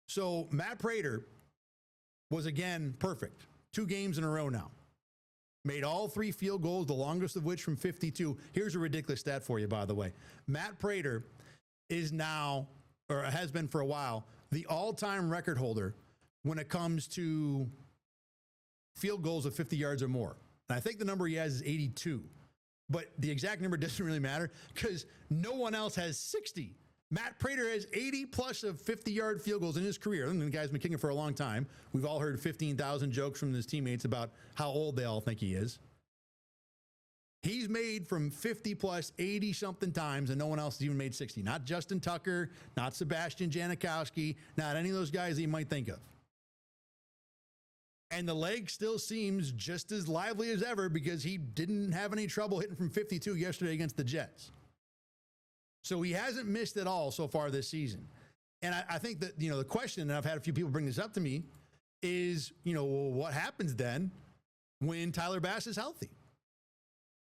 So Matt Prater was again perfect. 2 games in a row now. Made all 3 field goals, the longest of which from 52. Here's a ridiculous stat for you, by the way. Matt Prater is now, or has been for a while, the all-time record holder when it comes to field goals of 50 yards or more. And I think the number he has is 82. But the exact number doesn't really matter because no one else has 60. Matt Prater has 80 plus of 50-yard field goals in his career. And the guy's been kicking for a long time. We've all heard 15,000 jokes from his teammates about how old they all think he is. He's made from 50 plus 80 something times, and no one else has even made 60. Not Justin Tucker, not Sebastian Janikowski, not any of those guys that you might think of. And the leg still seems just as lively as ever because he didn't have any trouble hitting from 52 yesterday against the Jets. So he hasn't missed at all so far this season. And I think that, the question, and I've had a few people bring this up to me, is, well, what happens then when Tyler Bass is healthy?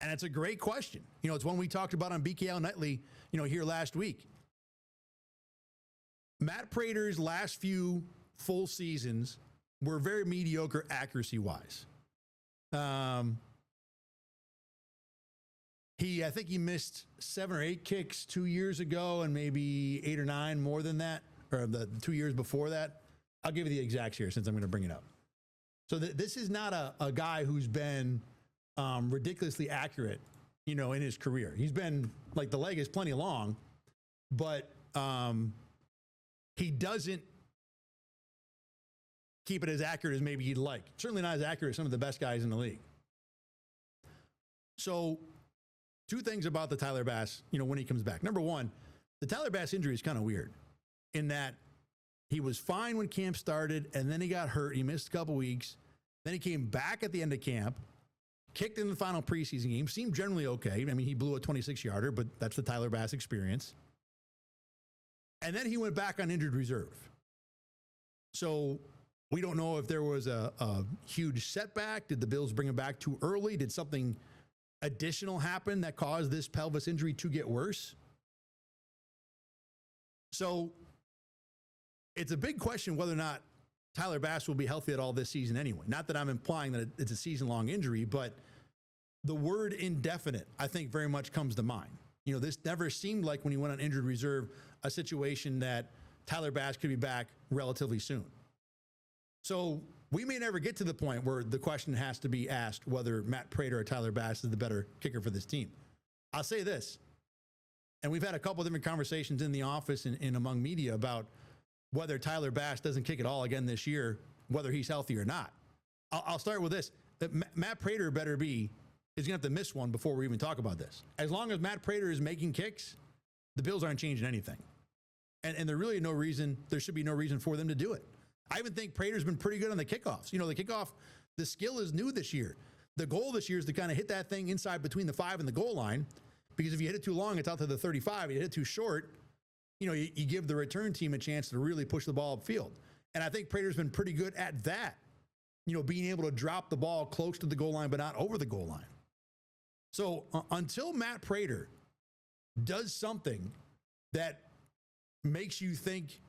And it's a great question. It's one we talked about on BKL Nightly, here last week. Matt Prater's last few full seasons were very mediocre accuracy-wise. I think he missed 7 or 8 kicks 2 years ago and maybe 8 or 9 more than that, or the 2 years before that. I'll give you the exacts here since I'm going to bring it up. So this is not a guy who's been ridiculously accurate, in his career. He's been, the leg is plenty long, but he doesn't keep it as accurate as maybe he'd like. Certainly not as accurate as some of the best guys in the league. So 2 things about the Tyler Bass, when he comes back. Number one, the Tyler Bass injury is kind of weird in that he was fine when camp started, and then he got hurt. He missed a couple weeks. Then he came back at the end of camp, kicked in the final preseason game, seemed generally okay. I mean, he blew a 26-yarder, but that's the Tyler Bass experience. And then he went back on injured reserve. So we don't know if there was a huge setback. Did the Bills bring him back too early? Did something additional happen that caused this pelvis injury to get worse? So it's a big question whether or not Tyler Bass will be healthy at all this season anyway. Not that I'm implying that it's a season-long injury, but the word indefinite, I think, very much comes to mind. This never seemed like when he went on injured reserve a situation that Tyler Bass could be back relatively soon. So we may never get to the point where the question has to be asked whether Matt Prater or Tyler Bass is the better kicker for this team. I'll say this, and we've had a couple of different conversations in the office and among media about whether Tyler Bass doesn't kick at all again this year, whether he's healthy or not. I'll start with this. Matt Prater is going to have to miss one before we even talk about this. As long as Matt Prater is making kicks, the Bills aren't changing anything. And there should be no reason for them to do it. I even think Prater's been pretty good on the kickoffs. The kickoff, the skill is new this year. The goal this year is to kind of hit that thing inside between the 5 and the goal line, because if you hit it too long, it's out to the 35. If you hit it too short, you give the return team a chance to really push the ball upfield. And I think Prater's been pretty good at that, being able to drop the ball close to the goal line, but not over the goal line. So until Matt Prater does something that makes you think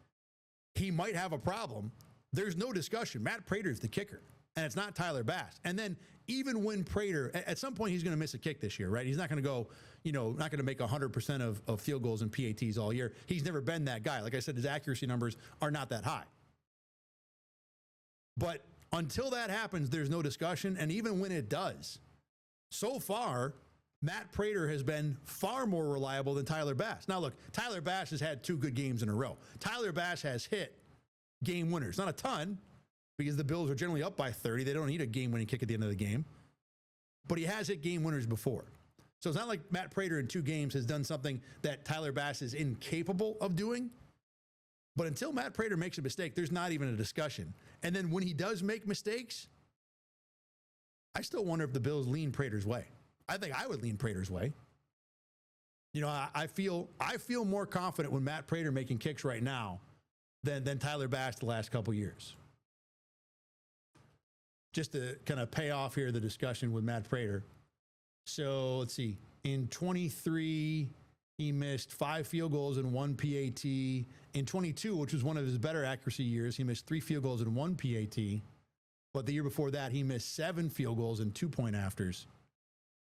he might have a problem, there's no discussion. Matt Prater is the kicker, and it's not Tyler Bass. And then even when Prater, at some point he's going to miss a kick this year, right? He's not going to go, not going to make 100% of field goals and PATs all year. He's never been that guy. Like I said, his accuracy numbers are not that high. But until that happens, there's no discussion. And even when it does, so far, Matt Prater has been far more reliable than Tyler Bass. Now, look, Tyler Bass has had 2 good games in a row. Tyler Bass has hit game winners. Not a ton, because the Bills are generally up by 30. They don't need a game-winning kick at the end of the game. But he has hit game winners before. So it's not like Matt Prater in 2 games has done something that Tyler Bass is incapable of doing. But until Matt Prater makes a mistake, there's not even a discussion. And then when he does make mistakes, I still wonder if the Bills lean Prater's way. I think I would lean Prater's way. I feel more confident with Matt Prater making kicks right now than Tyler Bass the last couple years. Just to kind of pay off here the discussion with Matt Prater. So let's see. In 23, He missed 5 field goals and 1 PAT. In 22, which was one of his better accuracy years, he missed 3 field goals and 1 PAT. But the year before that, he missed 7 field goals and 2-point afters.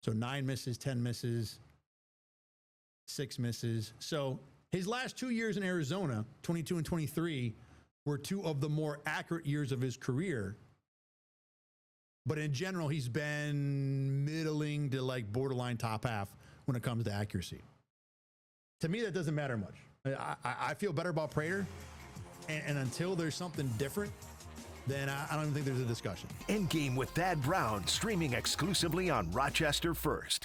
So 9 misses, 10 misses, 6 misses. So his last 2 years in Arizona, 22 and 23, were 2 of the more accurate years of his career. But in general, he's been middling to like borderline top half when it comes to accuracy. To me, that doesn't matter much. I feel better about Prater, and until there's something different, then I don't even think there's a discussion. Endgame with Thad Brown, streaming exclusively on Rochester First.